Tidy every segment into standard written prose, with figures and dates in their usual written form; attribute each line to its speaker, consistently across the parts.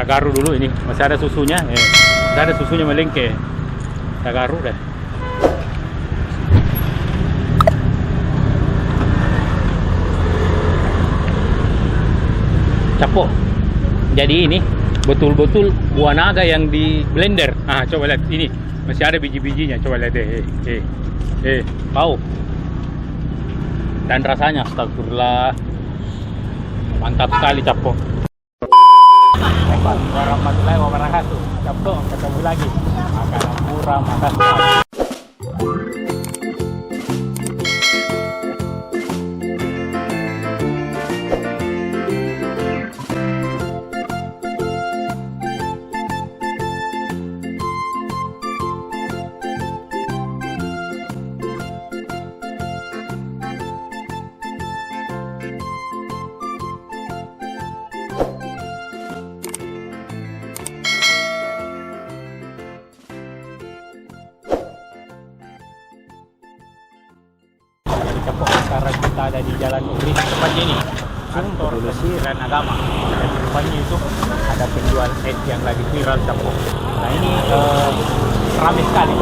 Speaker 1: kita garu dulu. Ini masih ada susunya, masih ada susunya melengke. Kita garu deh. Capok. Jadi ini betul-betul buah naga yang di blender. Ah, coba lihat ini, masih ada biji-bijinya. Coba lihat deh. Bau. Dan rasanya astagfirullah. Mantap sekali capok. Assalamualaikum warahmatullahi wabarakatuh. Capok, ketemu lagi. Makanan murah, makanan murah. Capok, sekarang kita ada di Jalan Uri, tempatnya ini kantor Kementerian Agama. Dan di depannya itu ada penjual es yang lagi viral capok. Nah ini ramai sekali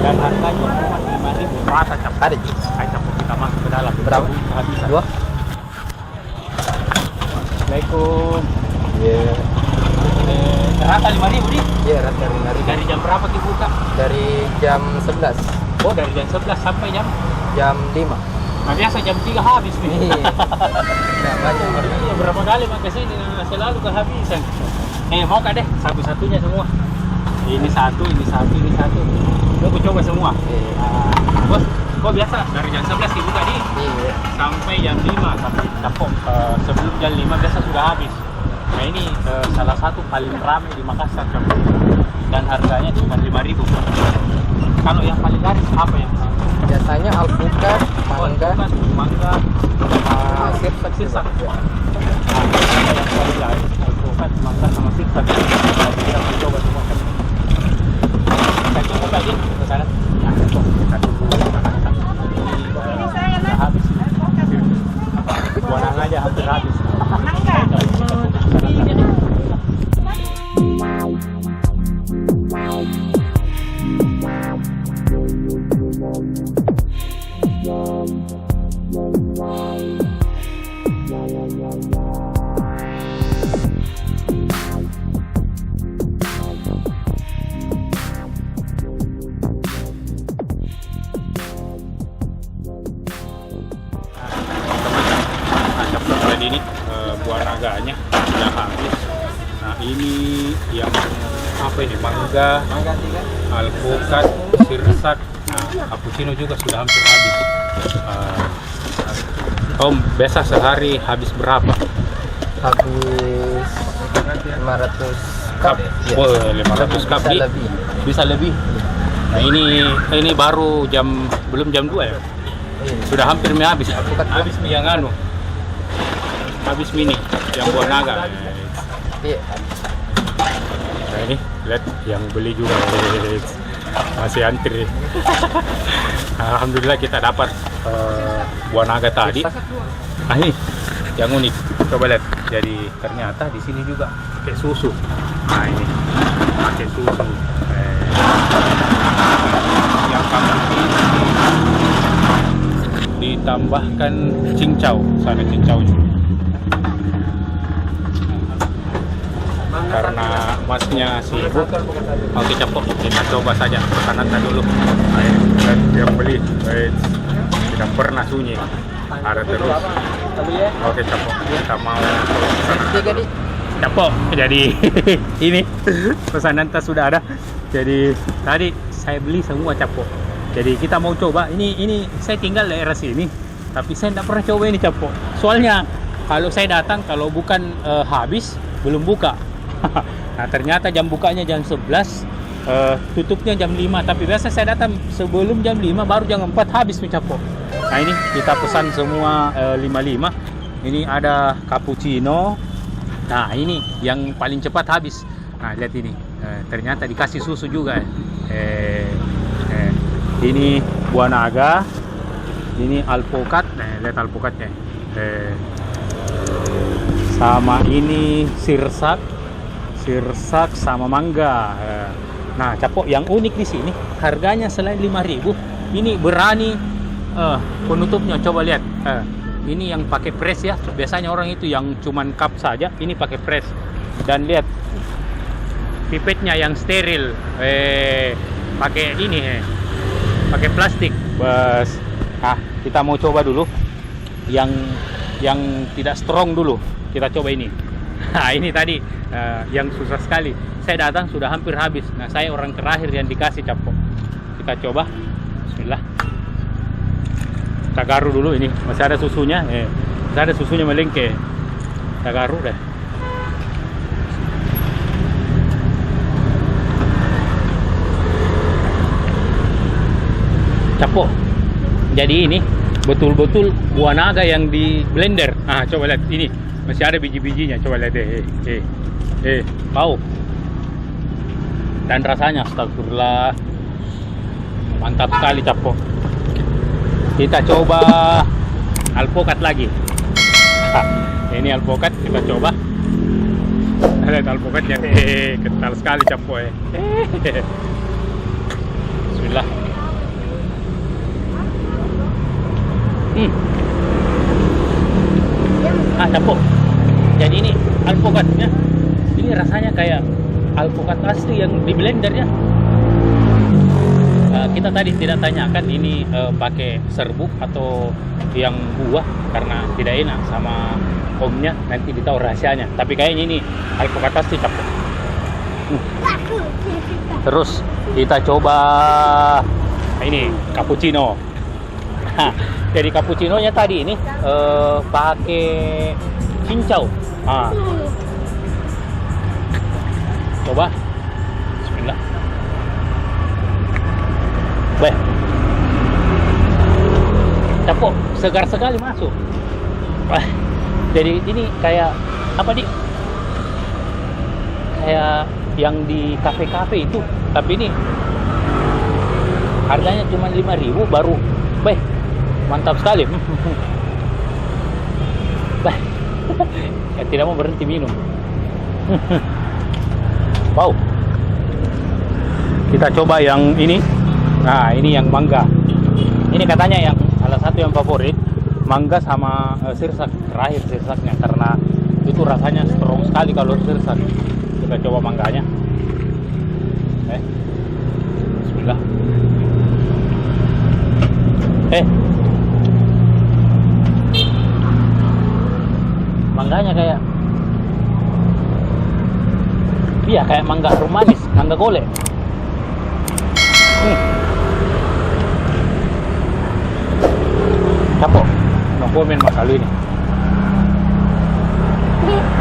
Speaker 1: dan harganya cuma 5.000 rata capok. Ada ji. Ayo capok, kita masuk ke dalam. Berapa? Kehabisan. 2. Assalamualaikum.
Speaker 2: Iya.
Speaker 1: Rata 5.000 nih?
Speaker 2: Iya, rata 5.000.
Speaker 1: Dari jam berapa dibuka?
Speaker 2: Dari jam 11.
Speaker 1: Oh, dari jam 11 sampai jam
Speaker 2: 5.
Speaker 1: Nah, biasa jam 3 habis nih.
Speaker 2: Nggak banyak orang.
Speaker 1: Iya, berapa kali makan sini selalu kehabisan. Mau kak deh, satu-satunya semua. Ini satu. Aku coba semua. Bos, kok biasa dari jam 11 dibuka nih?
Speaker 2: Iya.
Speaker 1: Sampai jam 5, tapi capok. Sebelum jam 5 biasa sudah habis. Nah ini salah satu paling ramai di Makassar capok. Dan harganya cuma 5.000. Kalau yang paling laris apa yang
Speaker 2: Biasanya alpukat, mangga,
Speaker 1: sirsak. Yang paling laris alpukat, mangga sama sirsak. Kita coba semua. Kita coba aja ke sana. Nah, kita tunggu. Ini saya habis. Buah aja hampir habis. Mangga. Ini buah naganya sudah habis. Nah ini yang apa ini, mangga, alpukat, sirsak, cappuccino juga sudah hampir habis. Om, biasa sehari habis berapa?
Speaker 2: Habis 500 cup.
Speaker 1: Oh, 500 cup
Speaker 2: lebih.
Speaker 1: Bisa lebih. Nah ini baru belum jam 2 ya? Sudah hampir habis. Habis mie yang habis mini yang buah naga.
Speaker 2: Iya.
Speaker 1: Nah ini lihat yang beli juga masih antri. Alhamdulillah kita dapat buah naga tadi. Ini yang unik. Coba lihat. Jadi ternyata di sini juga pakai susu. Nah ini pakai susu. Yang kami ditambahkan cincau, sana cincau juga. Karena masnya sibuk, oke capok, kita coba saja pesanan dulu. Yang beli tidak pernah sunyi, ada terus. Oke capok, kita mau pesanan capok. Jadi ini pesanan tas sudah ada. Jadi tadi saya beli semua capok. Jadi kita mau coba. Ini saya tinggal daerah sini, tapi saya tidak pernah coba ini capok. Soalnya kalau saya datang, kalau bukan habis, belum buka. Nah ternyata jam bukanya jam 11, tutupnya jam 5. Tapi biasa saya datang sebelum jam 5, baru jam 4 habis capok. Nah ini kita pesan semua 55. Ini ada cappuccino. Nah ini yang paling cepat habis. Nah lihat ini, ternyata dikasih susu juga. Ini buah naga, ini alpukat. Nah lihat alpukatnya. Sama ini sirsak sirsak sama mangga. Nah, Capok, yang unik di sini harganya selain 5.000, ini berani penutupnya. Coba lihat. Ini yang pakai press ya. Biasanya orang itu yang cuman cup saja, ini pakai press. Dan lihat pipetnya yang steril. Pakai ini pakai plastik. Bas. Nah, kita mau coba dulu yang tidak strong dulu. Kita coba ini. Nah, ini tadi yang susah sekali. Saya datang sudah hampir habis. Nah, saya orang terakhir yang dikasih, Capok. Kita coba. Bismillah. Kita garu dulu ini. Masih ada susunya. Masih ada susunya melengke. Kita garu deh. Capok. Jadi ini betul-betul buah naga yang di blender. Nah, coba lihat ini. Masih ada biji-bijinya, coba lihat deh. Bau. Dan rasanya astagfirullah. Mantap sekali, Capok. Kita coba alpukat lagi. Ini alpukat kita coba. Lihat alpukatnya. Kental sekali, Capok. Bismillah. Capok. Jadi ini alpukatnya, ini rasanya kayak alpukat asli yang di blender ya. Kita tadi tidak tanyakan ini pakai serbuk atau yang buah karena tidak enak sama omnya, nanti ditahu rahasianya. Tapi kayaknya ini alpukat asli, Capok. Terus kita coba ini cappuccino. Jadi cappuccino-nya tadi ini pakai cincau. Coba. Bismillah. Baik. Capok, segar sekali masuk. Jadi ini kayak apa di? Kayak yang di kafe-kafe itu, tapi ini harganya cuma 5.000 baru. Baik. Mantap sekali. Tidak mau berhenti minum. Wow. Kita coba yang ini. Nah, ini yang mangga. Ini katanya yang salah satu yang favorit, mangga sama sirsak. Terakhir sirsaknya karena itu rasanya strong sekali kalau sirsak. Kita coba mangganya. Bismillah. Mangganya kayak kayak mangga rumanis, mangga golek. Capok, no komen masalah ini.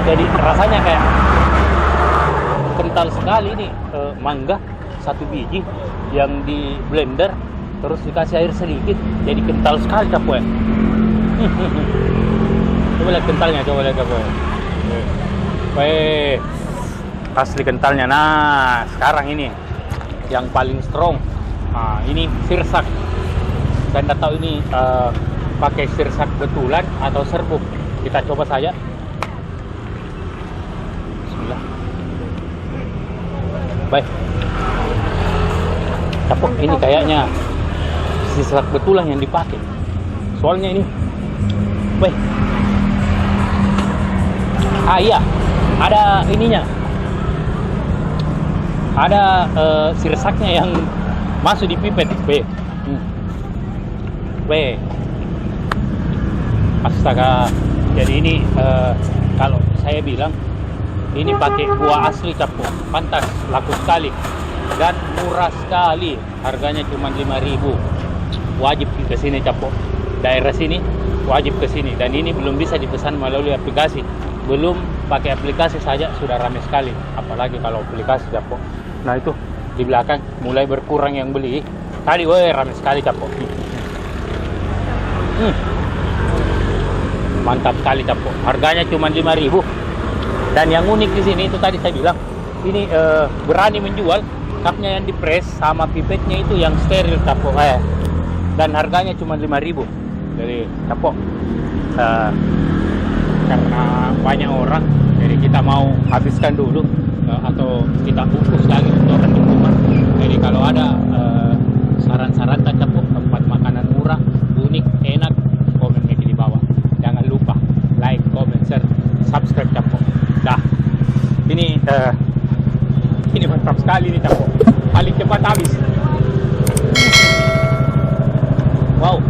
Speaker 1: Jadi rasanya kayak kental sekali ini, mangga satu biji yang di blender terus dikasih air sedikit, jadi kental sekali, Capok. Coba lihat kentalnya, coba lihat, Capok. Asli kentalnya. Nah, sekarang ini yang paling strong. Nah, ini sirsak. Saya tidak tahu ini pakai sirsak betulan atau serbuk. Kita coba saja. Bismillah. Baik. Capok, ini kayaknya sirsak betulan yang dipakai. Soalnya ini. Baik. Iya, ada ininya. Ada sirsaknya yang masuk di pipet. Astaga. Jadi ini kalau saya bilang ini pakai buah asli, Capok. Pantas, laku sekali dan murah sekali. Harganya cuma 5.000. Wajib ke sini, Capok. Daerah sini wajib ke sini, dan ini belum bisa dipesan melalui aplikasi. Belum pakai aplikasi saja sudah ramai sekali, apalagi kalau aplikasi, Capok. Nah, itu di belakang mulai berkurang yang beli. Tadi ramai sekali, Capok. Mantap sekali, Capok. Harganya cuma 5.000. Dan yang unik di sini itu tadi saya bilang, ini berani menjual cupnya yang dipres sama pipetnya itu yang steril, Capok. Dan harganya cuma 5.000. Jadi, Capok, karena banyak orang, jadi kita mau habiskan dulu. atau kita bungkus lagi untuk orang di rumah. Jadi kalau ada saran-saran Capo tempat makanan murah, unik, enak, komen di bawah. Jangan lupa like, comment, share, subscribe Capo. Dah. Ini mantap sekali nih Capo. Paling cepat habis. Wow.